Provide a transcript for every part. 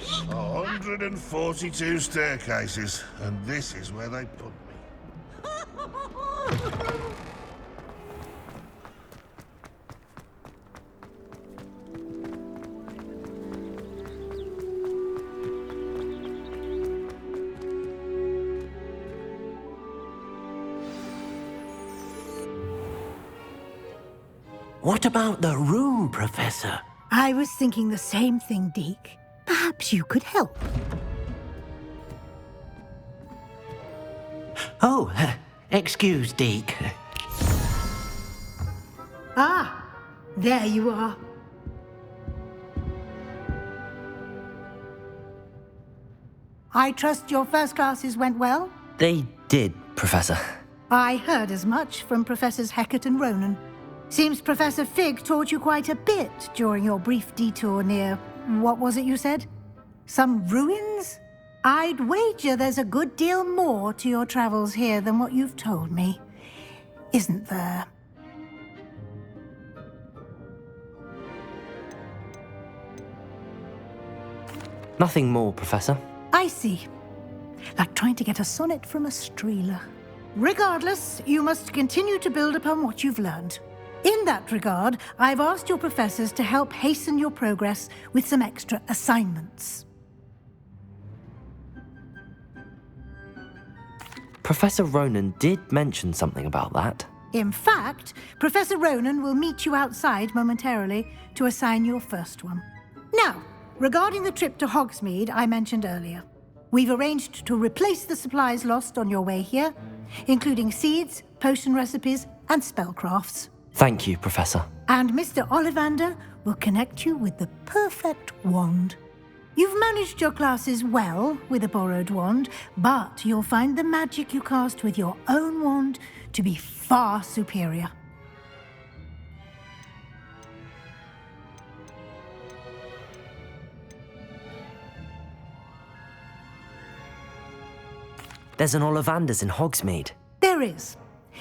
142 staircases, and this is where they put me. What about the room, Professor? I was thinking the same thing, Deke. Perhaps you could help. Oh, excuse, Deke. Ah, there you are. I trust your first classes went well? They did, Professor. I heard as much from Professors Hecat and Ronan. Seems Professor Fig taught you quite a bit during your brief detour near... what was it you said? Some ruins? I'd wager there's a good deal more to your travels here than what you've told me. Isn't there? Nothing more, Professor. I see. Like trying to get a sonnet from a streeler. Regardless, you must continue to build upon what you've learned. In that regard, I've asked your professors to help hasten your progress with some extra assignments. Professor Ronan did mention something about that. In fact, Professor Ronan will meet you outside momentarily to assign your first one. Now, regarding the trip to Hogsmeade I mentioned earlier, we've arranged to replace the supplies lost on your way here, including seeds, potion recipes, and spellcrafts. Thank you, Professor. And Mr. Ollivander will connect you with the perfect wand. You've managed your classes well with a borrowed wand, but you'll find the magic you cast with your own wand to be far superior. There's an Ollivander's in Hogsmeade. There is.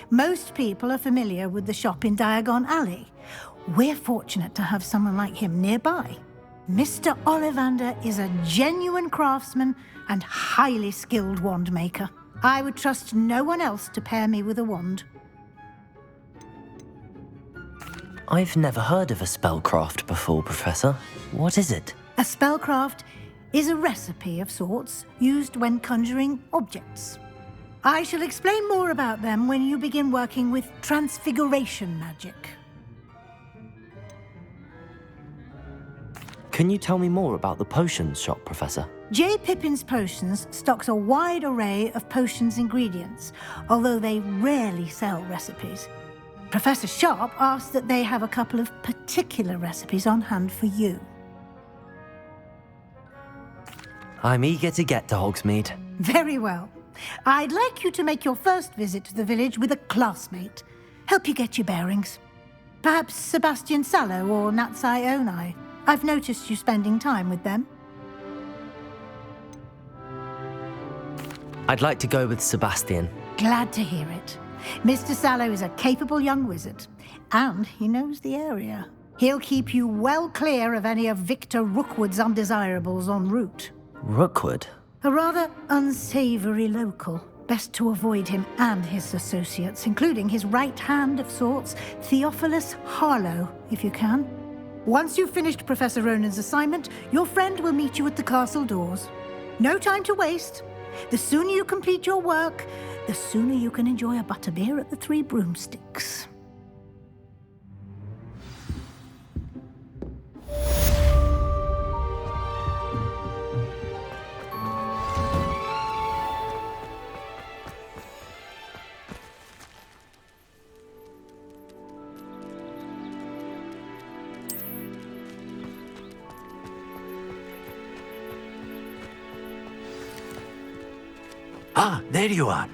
Most people are familiar with the shop in Diagon Alley. We're fortunate to have someone like him nearby. Mr. Ollivander is a genuine craftsman and highly skilled wand maker. I would trust no one else to pair me with a wand. I've never heard of a spellcraft before, Professor. What is it? A spellcraft is a recipe of sorts used when conjuring objects. I shall explain more about them when you begin working with transfiguration magic. Can you tell me more about the potions shop, Professor? J. Pippin's Potions stocks a wide array of potions ingredients, although they rarely sell recipes. Professor Sharp asks that they have a couple of particular recipes on hand for you. I'm eager to get to Hogsmeade. Very well. I'd like you to make your first visit to the village with a classmate. Help you get your bearings. Perhaps Sebastian Sallow or Natsai Onai. I've noticed you spending time with them. I'd like to go with Sebastian. Glad to hear it. Mr. Sallow is a capable young wizard, and he knows the area. He'll keep you well clear of any of Victor Rookwood's undesirables en route. Rookwood? A rather unsavory local. Best to avoid him and his associates, including his right hand of sorts, Theophilus Harlow, if you can. Once you've finished Professor Ronan's assignment, your friend will meet you at the castle doors. No time to waste. The sooner you complete your work, the sooner you can enjoy a butterbeer at the Three Broomsticks. Ah, there you are.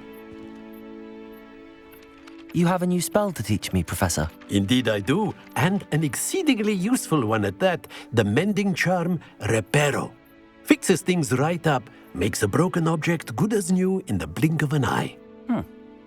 You have a new spell to teach me, Professor. Indeed I do, and an exceedingly useful one at that, the mending charm Reparo. Fixes things right up, makes a broken object good as new in the blink of an eye.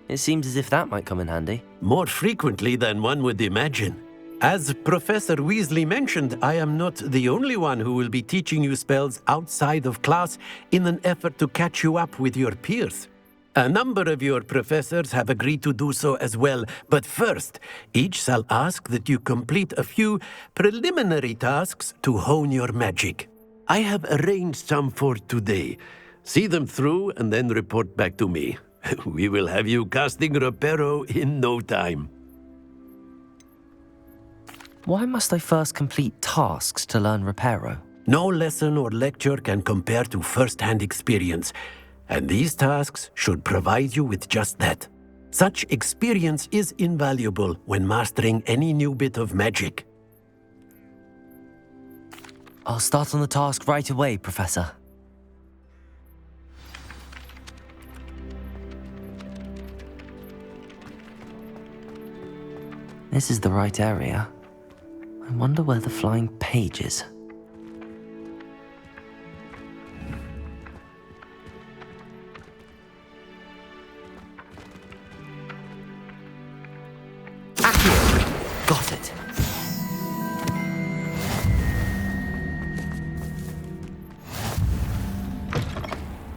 It seems as if that might come in handy. More frequently than one would imagine. As Professor Weasley mentioned, I am not the only one who will be teaching you spells outside of class in an effort to catch you up with your peers. A number of your professors have agreed to do so as well, but first, each shall ask that you complete a few preliminary tasks to hone your magic. I have arranged some for today. See them through and then report back to me. We will have you casting Reparo in no time. Why must I first complete tasks to learn Reparo? No lesson or lecture can compare to first-hand experience, and these tasks should provide you with just that. Such experience is invaluable when mastering any new bit of magic. I'll start on the task right away, Professor. This is the right area. I wonder where the flying page is. Got it.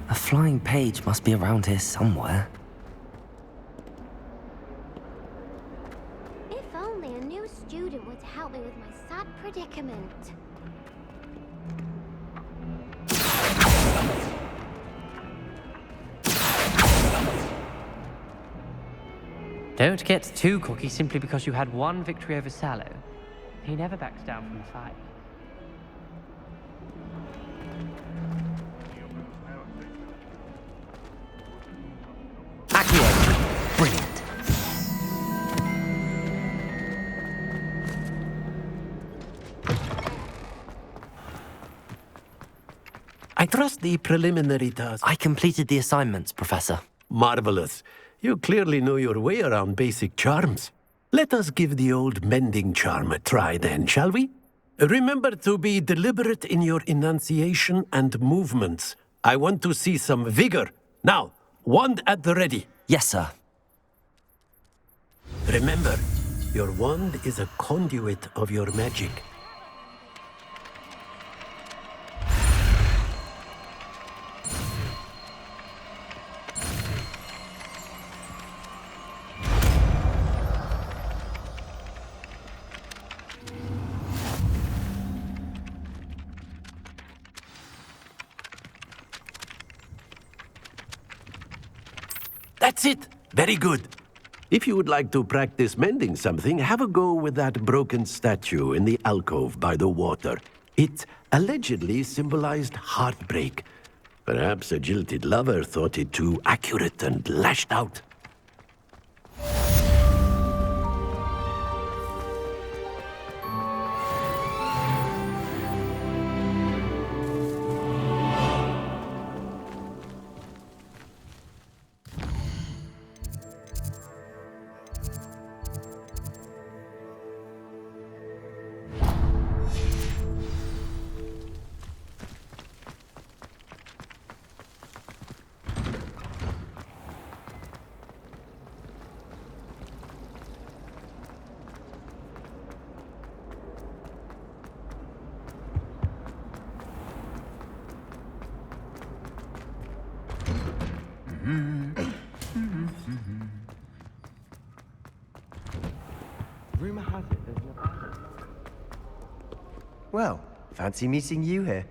A flying page must be around here somewhere. If only a new student would help me with my sad predicament. Don't get too cocky simply because you had one victory over Sallow. He never backs down from the fight. Accio! Brilliant. I trust the preliminary task. I completed the assignments, Professor. Marvelous. You clearly know your way around basic charms. Let us give the old mending charm a try then, shall we? Remember to be deliberate in your enunciation and movements. I want to see some vigor. Now, wand at the ready. Yes, sir. Remember, your wand is a conduit of your magic. That's it! Very good. If you would like to practice mending something, have a go with that broken statue in the alcove by the water. It allegedly symbolized heartbreak. Perhaps a jilted lover thought it too accurate and lashed out. Rumor has it there's no... Well, fancy meeting you here.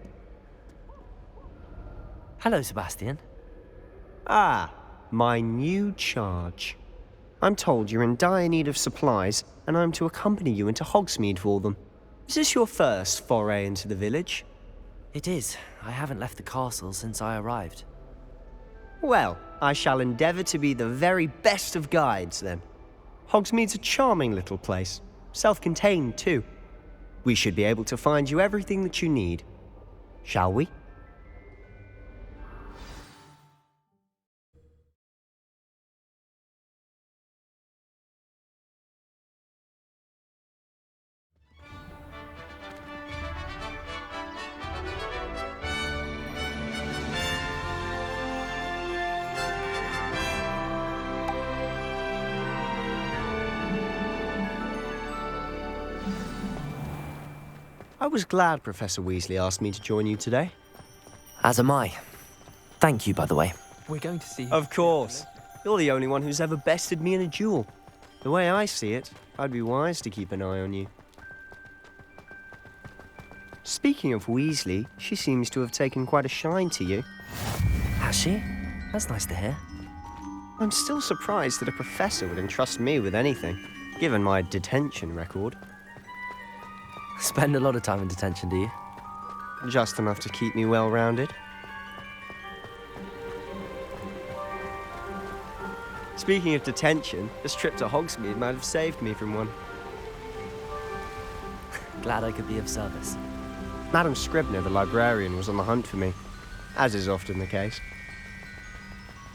Hello, Sebastian. Ah, my new charge. I'm told you're in dire need of supplies, and I'm to accompany you into Hogsmeade for them. Is this your first foray into the village? It is. I haven't left the castle since I arrived. Well, I shall endeavour to be the very best of guides, then. Hogsmeade's a charming little place, self-contained too. We should be able to find you everything that you need. Shall we? I was glad Professor Weasley asked me to join you today. As am I. Thank you, by the way. We're going to see. Of course. You're the only one who's ever bested me in a duel. The way I see it, I'd be wise to keep an eye on you. Speaking of Weasley, she seems to have taken quite a shine to you. Has she? That's nice to hear. I'm still surprised that a professor would entrust me with anything, given my detention record. Spend a lot of time in detention, do you? Just enough to keep me well-rounded. Speaking of detention, this trip to Hogsmeade might have saved me from one. Glad I could be of service. Madam Scribner, the librarian, was on the hunt for me, as is often the case.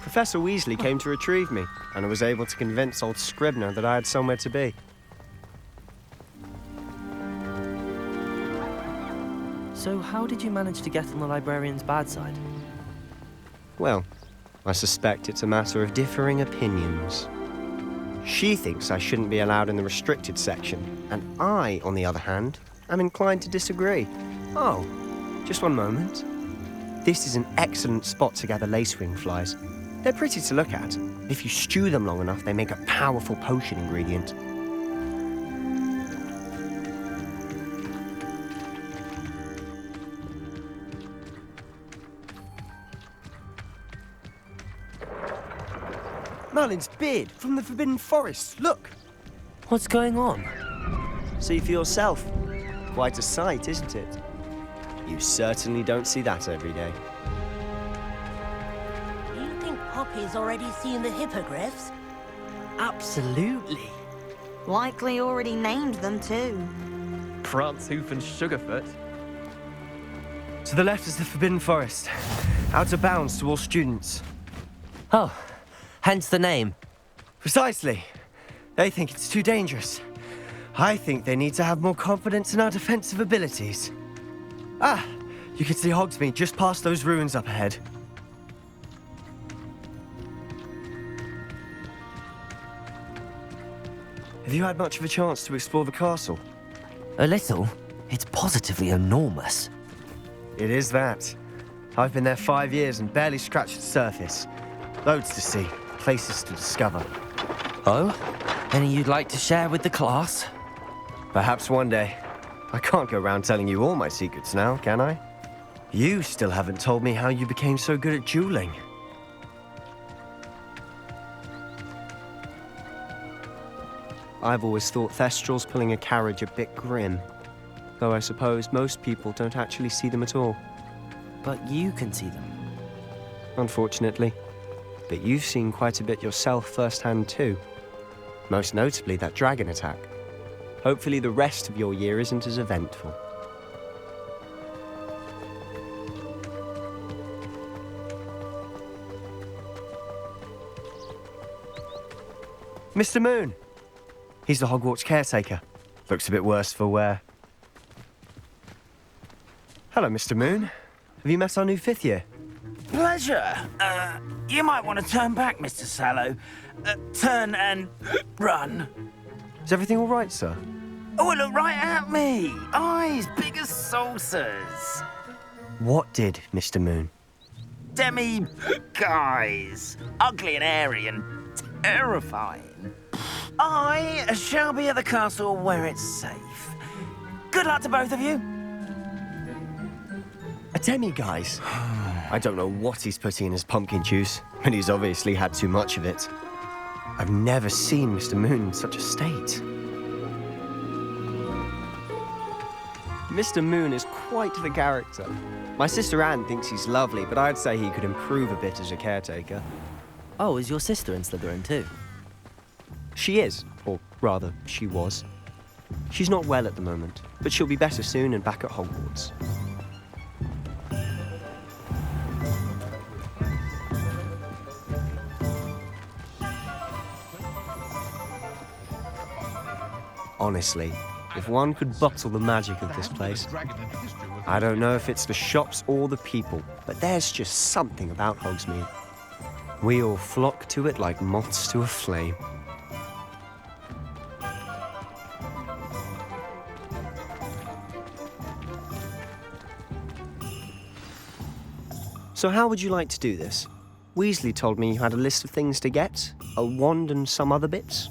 Professor Weasley came to retrieve me, and I was able to convince old Scribner that I had somewhere to be. So how did you manage to get on the librarian's bad side? Well, I suspect it's a matter of differing opinions. She thinks I shouldn't be allowed in the restricted section, and I, on the other hand, am inclined to disagree. Oh, just one moment. This is an excellent spot to gather lacewing flies. They're pretty to look at. If you stew them long enough, they make a powerful potion ingredient. Merlin's beard from the Forbidden Forest. Look! What's going on? See for yourself. Quite a sight, isn't it? You certainly don't see that every day. You think Poppy's already seen the hippogriffs? Absolutely. Likely already named them too. Prance, Hoof, and Sugarfoot. To the left is the Forbidden Forest. Out of bounds to all students. Oh, hence the name. Precisely. They think it's too dangerous. I think they need to have more confidence in our defensive abilities. Ah, you can see Hogsmeade just past those ruins up ahead. Have you had much of a chance to explore the castle? A little. It's positively enormous. It is that. I've been there 5 years and barely scratched the surface. Loads to see, places to discover. Oh? Any you'd like to share with the class? Perhaps one day. I can't go around telling you all my secrets now, can I? You still haven't told me how you became so good at dueling. I've always thought Thestrals pulling a carriage a bit grim. Though I suppose most people don't actually see them at all. But you can see them. Unfortunately. But you've seen quite a bit yourself firsthand too. Most notably that dragon attack. Hopefully the rest of your year isn't as eventful. Mr. Moon! He's the Hogwarts caretaker. Looks a bit worse for wear. Hello, Mr. Moon. Have you met our new 5th year? Pleasure. You might want to turn back, Mr. Sallow. Turn and run. Is everything all right, sir? Oh, look right at me. Eyes big as saucers. What did, Mr. Moon? Demi guys. Ugly and airy and terrifying. I shall be at the castle where it's safe. Good luck to both of you. A demi-guise? I don't know what he's putting in his pumpkin juice, but he's obviously had too much of it. I've never seen Mr. Moon in such a state. Mr. Moon is quite the character. My sister Anne thinks he's lovely, but I'd say he could improve a bit as a caretaker. Oh, is your sister in Slytherin too? She is, or rather, she was. She's not well at the moment, but she'll be better soon and back at Hogwarts. Honestly, if one could bottle the magic of this place, I don't know if it's the shops or the people, but there's just something about Hogsmeade. We all flock to it like moths to a flame. So how would you like to do this? Weasley told me you had a list of things to get, a wand and some other bits.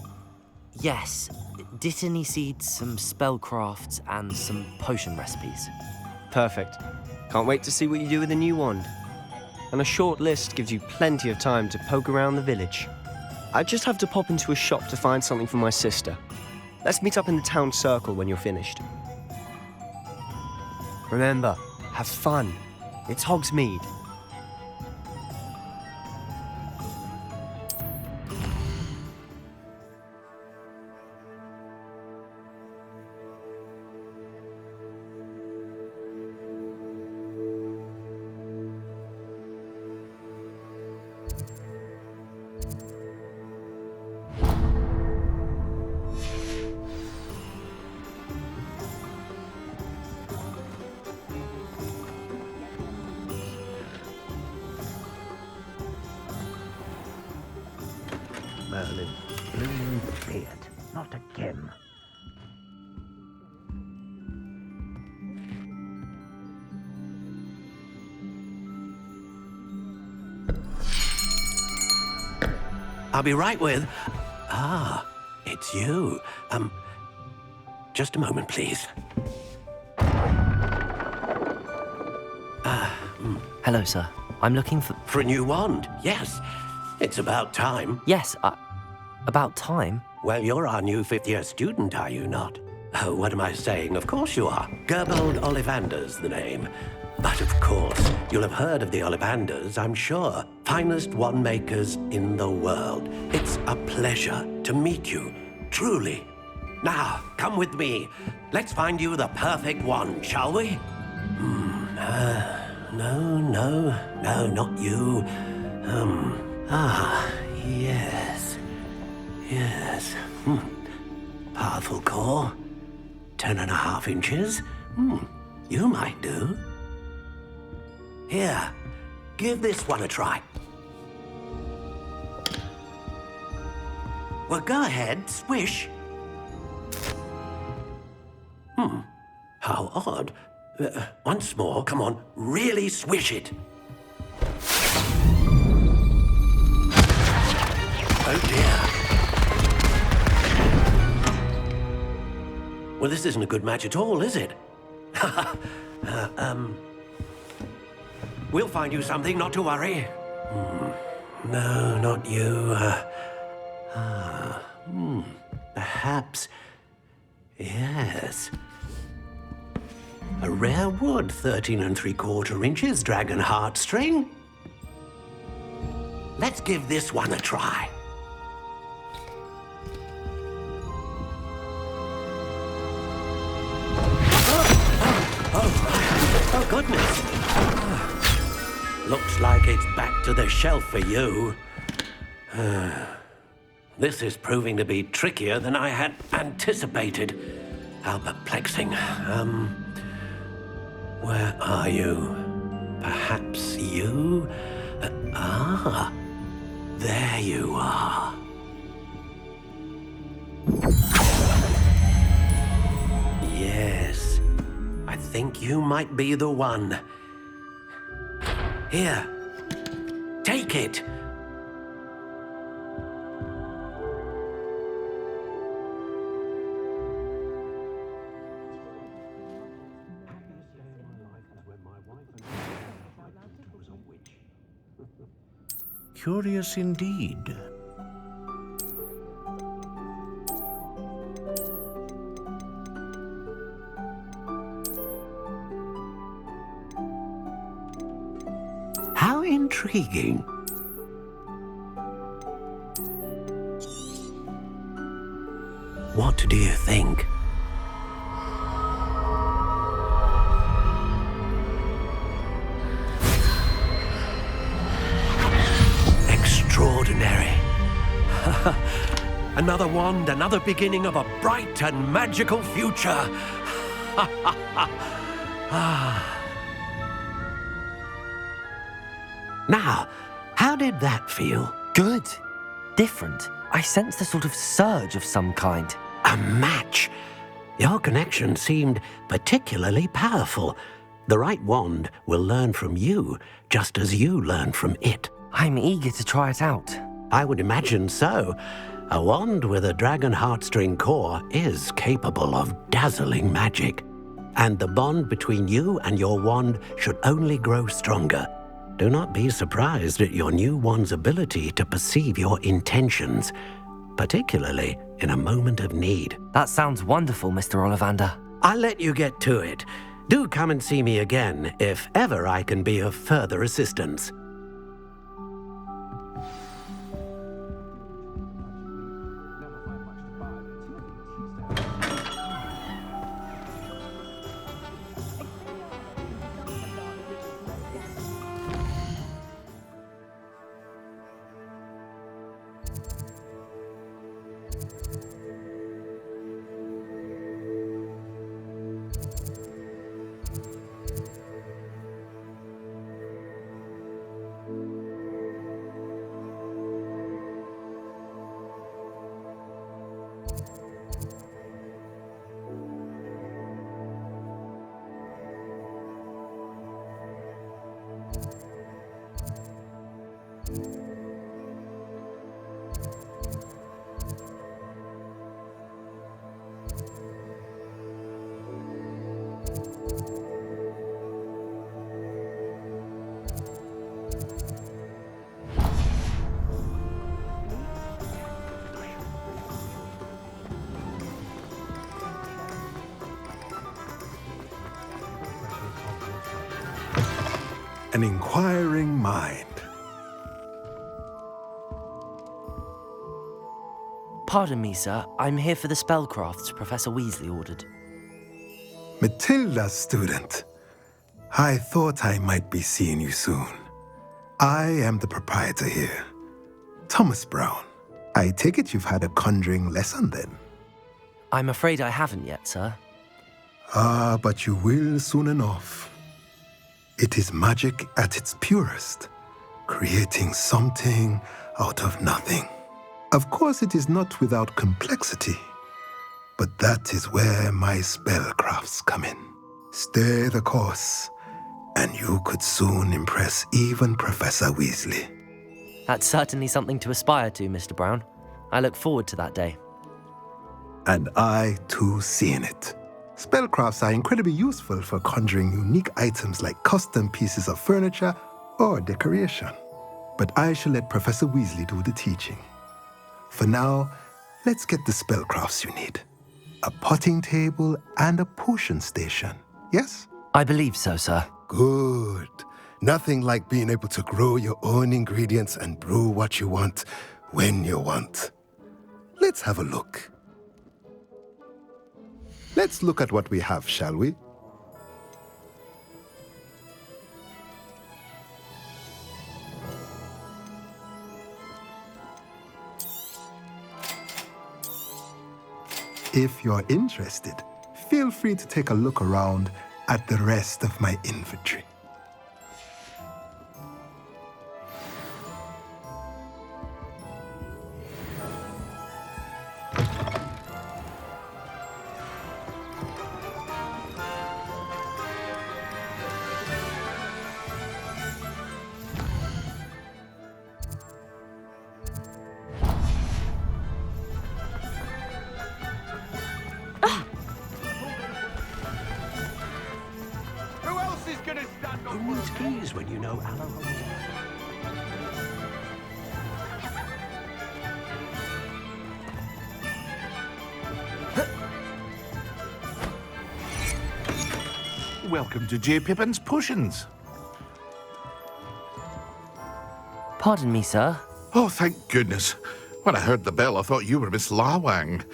Yes, Dittany seeds, some spellcrafts, and some potion recipes. Perfect. Can't wait to see what you do with the new wand. And a short list gives you plenty of time to poke around the village. I just have to pop into a shop to find something for my sister. Let's meet up in the town circle when you're finished. Remember, have fun. It's Hogsmeade. Merlin, blooming beard, not again. I'll be right with... Ah, it's you. Just a moment, please. Hello, sir. I'm looking for... For a new wand, yes. It's about time. Yes, about time. Well, you're our new fifth-year student, are you not? Oh, what am I saying? Of course you are. Gerbold Ollivander's the name. But of course, you'll have heard of the Ollivanders, I'm sure. Finest wand makers in the world. It's a pleasure to meet you, truly. Now, come with me. Let's find you the perfect wand, shall we? No, not you. Yes. Powerful core. 10.5 inches. You might do. Here, give this one a try. Well, go ahead, swish. How odd. Once more, come on, really swish it. Oh dear. Well, this isn't a good match at all, is it? We'll find you something, not to worry. No, not you. Perhaps. Yes. A rare wood, 13 3/4 inches, dragon heartstring. Let's give this one a try. Oh, goodness. Looks like it's back to the shelf for you. This is proving to be trickier than I had anticipated. How perplexing. Where are you? Perhaps you? There you are. Yes, I think you might be the one. Here, take it. Curious indeed. How intriguing. What do you think? Extraordinary. Another wand, another beginning of a bright and magical future. Now, how did that feel? Good. Different. I sensed a sort of surge of some kind. A match. Your connection seemed particularly powerful. The right wand will learn from you, just as you learn from it. I'm eager to try it out. I would imagine so. A wand with a dragon heartstring core is capable of dazzling magic. And the bond between you and your wand should only grow stronger. Do not be surprised at your new wand's ability to perceive your intentions, particularly in a moment of need. That sounds wonderful, Mr. Ollivander. I'll let you get to it. Do come and see me again if ever I can be of further assistance. An inquiring mind. Pardon me, sir. I'm here for the spellcrafts Professor Weasley ordered. Matilda's student. I thought I might be seeing you soon. I am the proprietor here, Thomas Brown. I take it you've had a conjuring lesson then? I'm afraid I haven't yet, sir. Ah, but you will soon enough. It is magic at its purest, creating something out of nothing. Of course, it is not without complexity, but that is where my spellcrafts come in. Stay the course, and you could soon impress even Professor Weasley. That's certainly something to aspire to, Mr. Brown. I look forward to that day. And I, too, seeing it. Spellcrafts are incredibly useful for conjuring unique items like custom pieces of furniture or decoration. But I shall let Professor Weasley do the teaching. For now, let's get the spellcrafts you need. A potting table and a potion station, yes? I believe so, sir. Good. Nothing like being able to grow your own ingredients and brew what you want when you want. Let's have a look. Let's look at what we have, shall we? If you're interested, feel free to take a look around at the rest of my inventory. Who needs keys when you know Alan? Welcome to J. Pippin's Potions. Pardon me, sir. Oh, thank goodness. When I heard the bell, I thought you were Miss Lawang.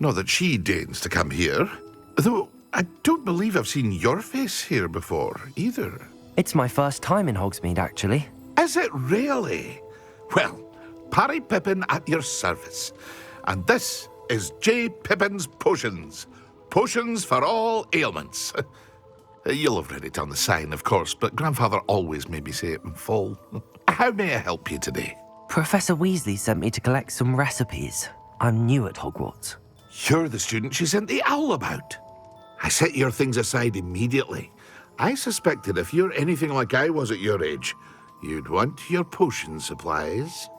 Not that she deigns to come here. Though I don't believe I've seen your face here before, either. It's my first time in Hogsmeade, actually. Is it really? Well, Parry Pippin at your service. And this is J. Pippin's Potions. Potions for all ailments. You'll have read it on the sign, of course, but Grandfather always made me say it in full. How may I help you today? Professor Weasley sent me to collect some recipes. I'm new at Hogwarts. You're the student she sent the owl about. I set your things aside immediately. I suspected if you're anything like I was at your age, you'd want your potion supplies.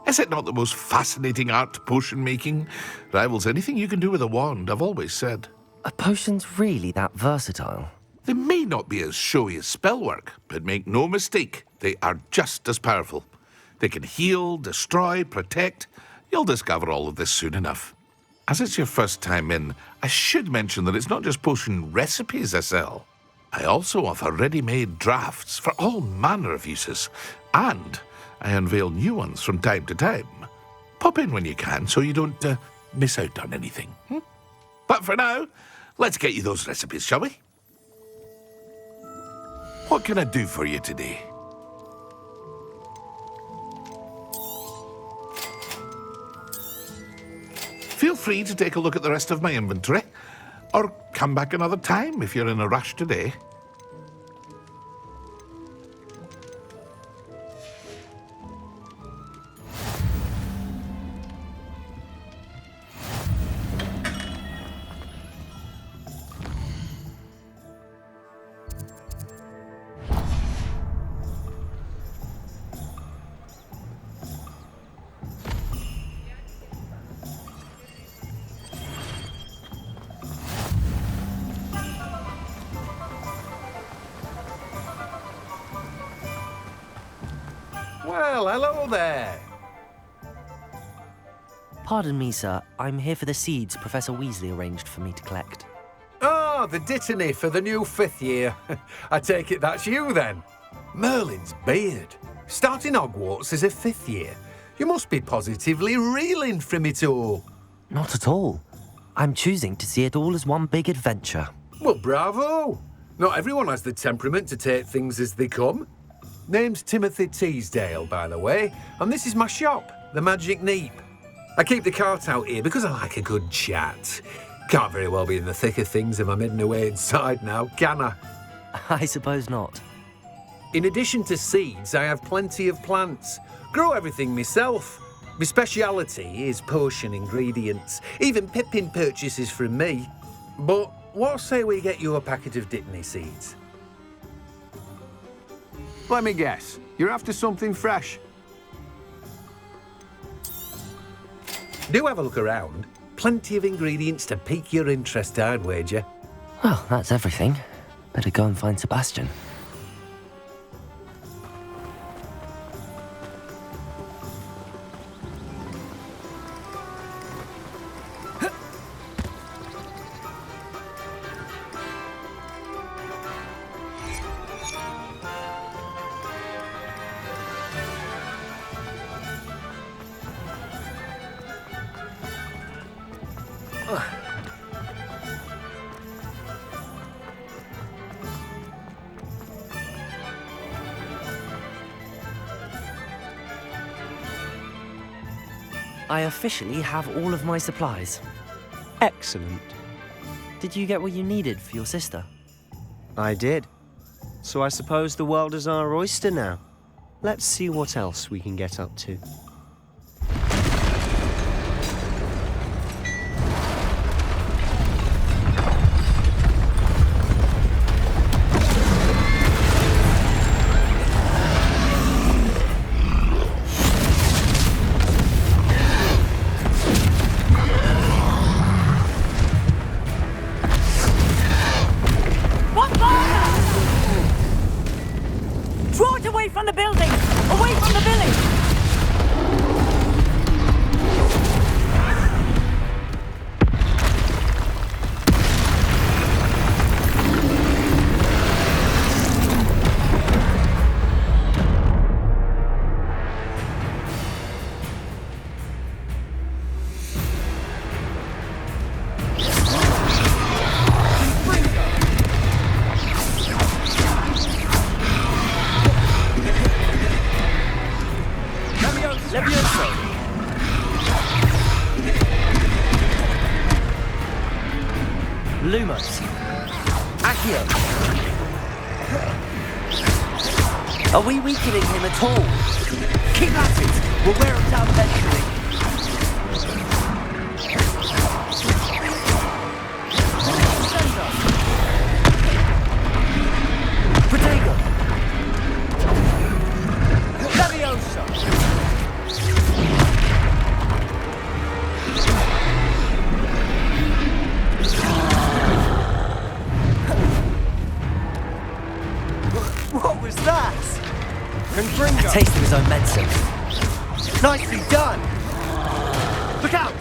Is it not the most fascinating art, potion making? Rivals anything you can do with a wand, I've always said. Are potions really that versatile? They may not be as showy as spellwork, but make no mistake, they are just as powerful. They can heal, destroy, protect. You'll discover all of this soon enough. As it's your first time in, I should mention that it's not just potion recipes I sell. I also offer ready-made drafts for all manner of uses, and I unveil new ones from time to time. Pop in when you can so you don't miss out on anything. But for now, let's get you those recipes, shall we? What can I do for you today? Feel free to take a look at the rest of my inventory, or come back another time if you're in a rush today. Well, hello there. Pardon me, sir. I'm here for the seeds Professor Weasley arranged for me to collect. Oh, the dittany for the new 5th year. I take it that's you, then. Merlin's beard. Starting Hogwarts as a 5th year. You must be positively reeling from it all. Not at all. I'm choosing to see it all as one big adventure. Well, bravo. Not everyone has the temperament to take things as they come. Name's Timothy Teasdale, by the way, and this is my shop, the Magic Neep. I keep the cart out here because I like a good chat. Can't very well be in the thick of things if I'm hidden away inside now, can I? I suppose not. In addition to seeds, I have plenty of plants. Grow everything myself. My speciality is potion ingredients. Even Pippin purchases from me. But what say we get you a packet of Dittany seeds? Let me guess. You're after something fresh. Do have a look around. Plenty of ingredients to pique your interest, I'd wager. Well, that's everything. Better go and find Sebastian. I officially have all of my supplies. Excellent. Did you get what you needed for your sister? I did. So I suppose the world is our oyster now. Let's see what else we can get up to. Draw it away from the building! Away from the village! Lumos. Accio. Are we weakening him at all? Keep at it! We'll wear him down eventually. taste of his own medicine. Nicely done! Look out!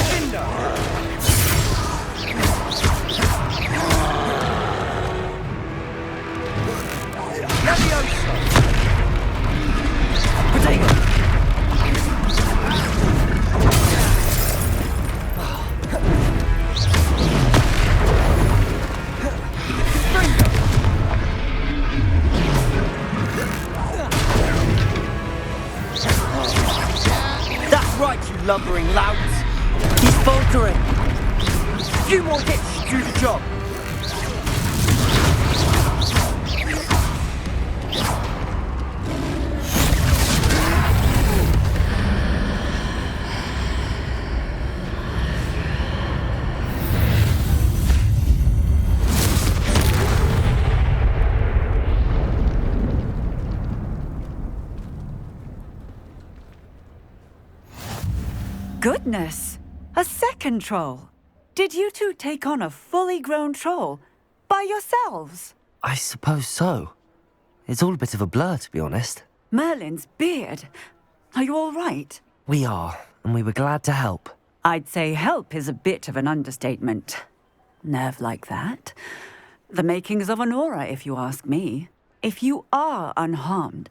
Cinder! Leviosa! Potato! That's right, you lumbering louts! He's faltering! Few more hits to do the job! Goodness! A second troll. Did you two take on a fully grown troll by yourselves? I suppose so. It's all a bit of a blur, to be honest. Merlin's beard. Are you all right? We are, and we were glad to help. I'd say help is a bit of an understatement. Nerve like that. The makings of an aura, if you ask me. If you are unharmed,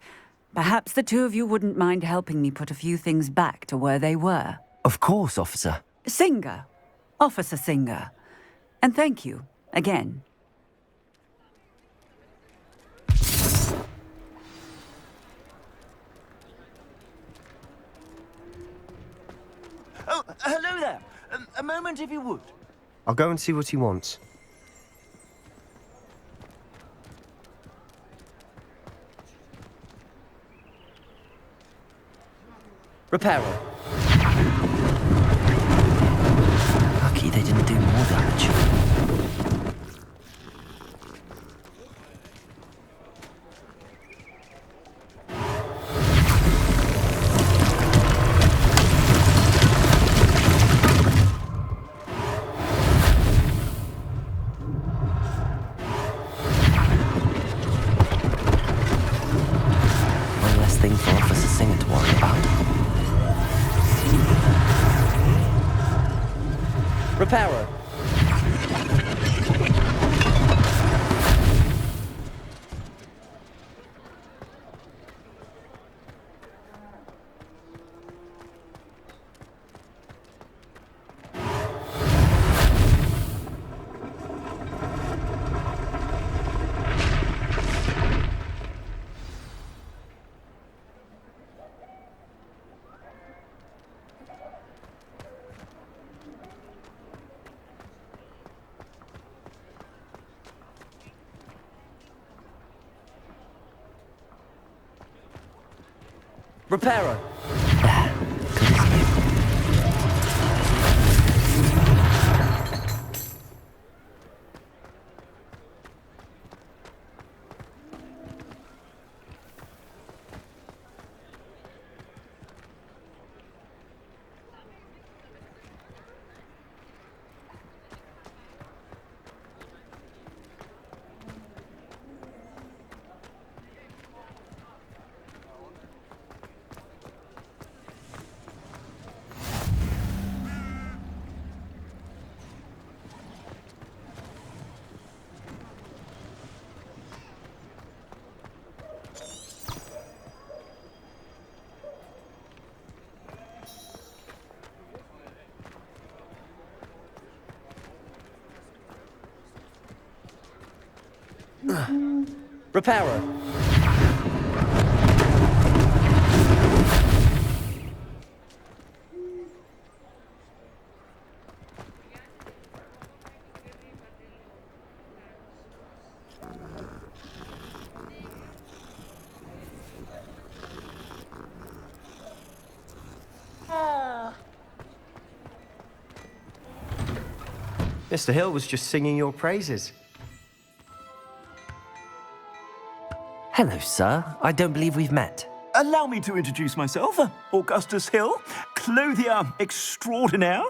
perhaps the two of you wouldn't mind helping me put a few things back to where they were. Of course, officer. Singer. Officer Singer. And thank you, again. Oh, hello there. A moment, if you would. I'll go and see what he wants. Repairer. Lucky they didn't do more damage. One less thing for Officer Singer to worry about. Repairer. Repairer. There. Good as new. Repairer. Mr. Hill was just singing your praises. Hello, sir. I don't believe we've met. Allow me to introduce myself, Augustus Hill, clothier extraordinaire.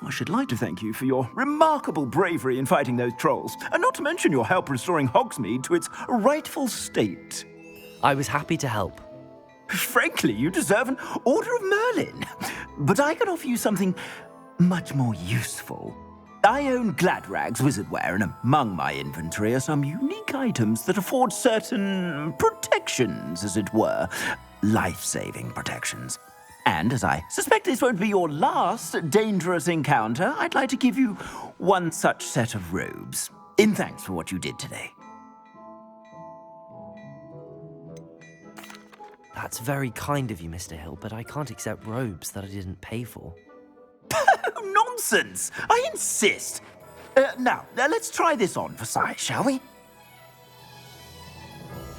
I should like to thank you for your remarkable bravery in fighting those trolls, and not to mention your help restoring Hogsmeade to its rightful state. I was happy to help. Frankly, you deserve an Order of Merlin. But I can offer you something much more useful. I own Gladrag's wizardware, and among my inventory are some unique items that afford certain protections, as it were. Life-saving protections. And as I suspect this won't be your last dangerous encounter, I'd like to give you one such set of robes, in thanks for what you did today. That's very kind of you, Mr. Hill, but I can't accept robes that I didn't pay for. Nonsense! I insist! Now, let's try this on for size, shall we?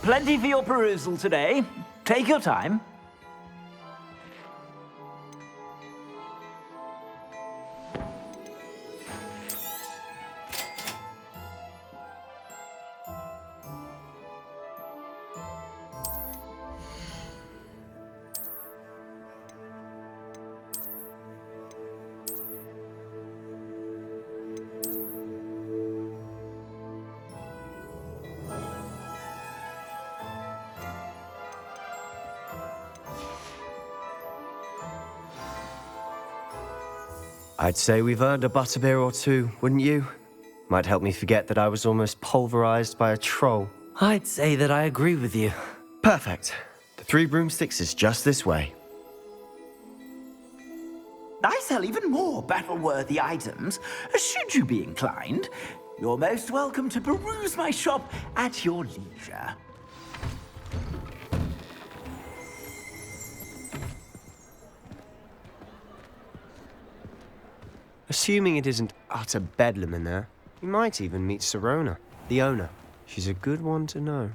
Plenty for your perusal today. Take your time. I'd say we've earned a butterbeer or two, wouldn't you? Might help me forget that I was almost pulverized by a troll. I'd say that I agree with you. Perfect. The 3 broomsticks is just this way. I sell even more battle-worthy items. Should you be inclined, you're most welcome to peruse my shop at your leisure. Assuming it isn't utter bedlam in there, you might even meet Sirona, the owner. She's a good one to know.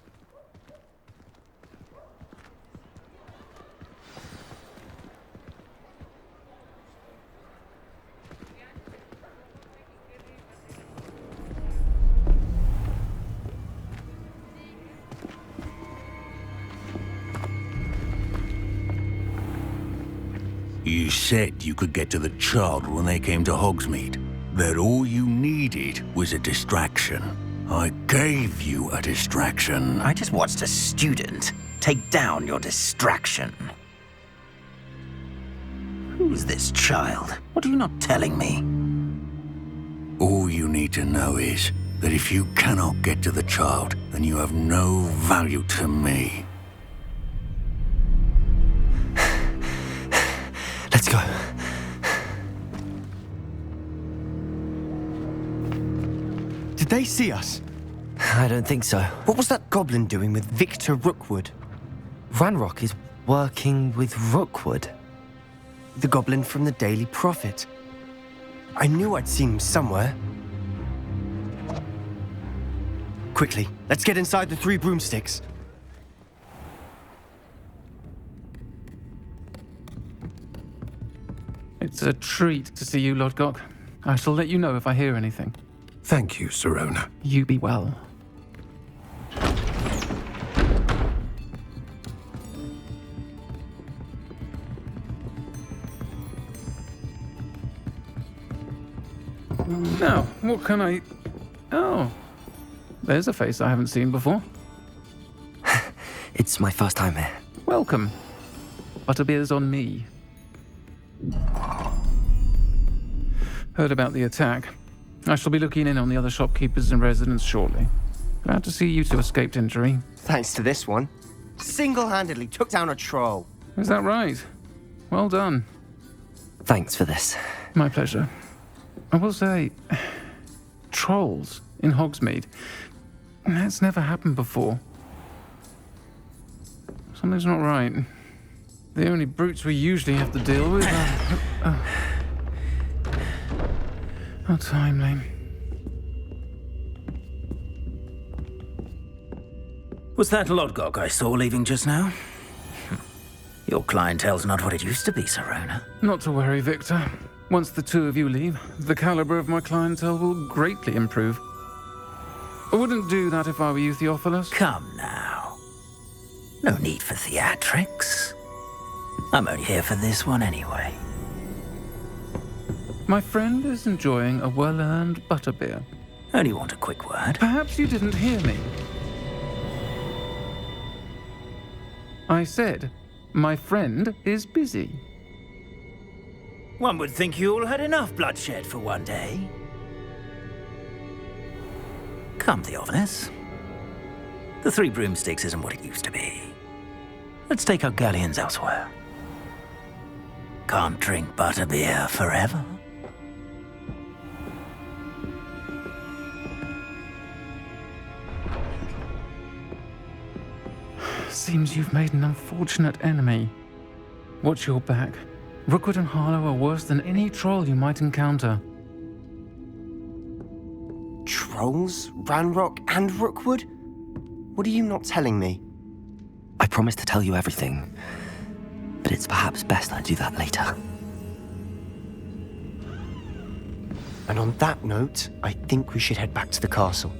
You said you could get to the child when they came to Hogsmeade. That all you needed was a distraction. I gave you a distraction. I just watched a student take down your distraction. Who's this child? What are you not telling me? All you need to know is that if you cannot get to the child, then you have no value to me. Let's go. Did they see us? I don't think so. What was that goblin doing with Victor Rookwood? Ranrock is working with Rookwood. The goblin from the Daily Prophet. I knew I'd seen him somewhere. Quickly, let's get inside the 3 broomsticks. It's a treat to see you, Lodgok. I shall let you know if I hear anything. Thank you, Sirona. You be well. Now, what can I... Oh, there's a face I haven't seen before. It's my first time here. Welcome. Butterbeer's on me. Heard about the attack. I shall be looking in on the other shopkeepers and residents shortly. Glad to see you two escaped injury. Thanks to this one. Single-handedly took down a troll. Is that right? Well done. Thanks for this. My pleasure. I will say, trolls in Hogsmeade. That's never happened before. Something's not right. The only brutes we usually have to deal with are... How timely. Was that Lodgok I saw leaving just now? Your clientele's not what it used to be, Sirona. Not to worry, Victor. Once the 2 of you leave, the caliber of my clientele will greatly improve. I wouldn't do that if I were you, Theophilus. Come now. No need for theatrics. I'm only here for this one anyway. My friend is enjoying a well-earned butterbeer. Only want a quick word. Perhaps you didn't hear me. I said, my friend is busy. One would think you all had enough bloodshed for one day. Come, Theophilus. The Three Broomsticks isn't what it used to be. Let's take our galleons elsewhere. Can't drink butterbeer forever. Seems you've made an unfortunate enemy. Watch your back. Rookwood and Harlow are worse than any troll you might encounter. Trolls? Ranrock and Rookwood? What are you not telling me? I promised to tell you everything, but it's perhaps best I do that later. And on that note, I think we should head back to the castle.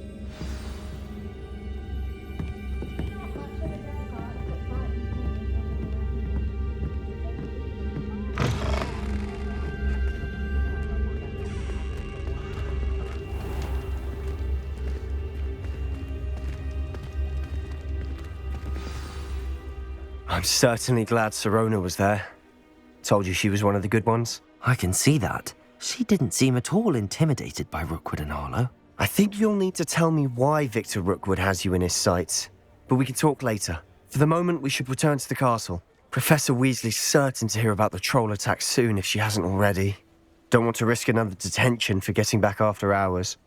I'm certainly glad Sirona was there. Told you she was one of the good ones. I can see that. She didn't seem at all intimidated by Rookwood and Harlow. I think you'll need to tell me why Victor Rookwood has you in his sights. But we can talk later. For the moment, we should return to the castle. Professor Weasley's certain to hear about the troll attack soon if she hasn't already. Don't want to risk another detention for getting back after hours.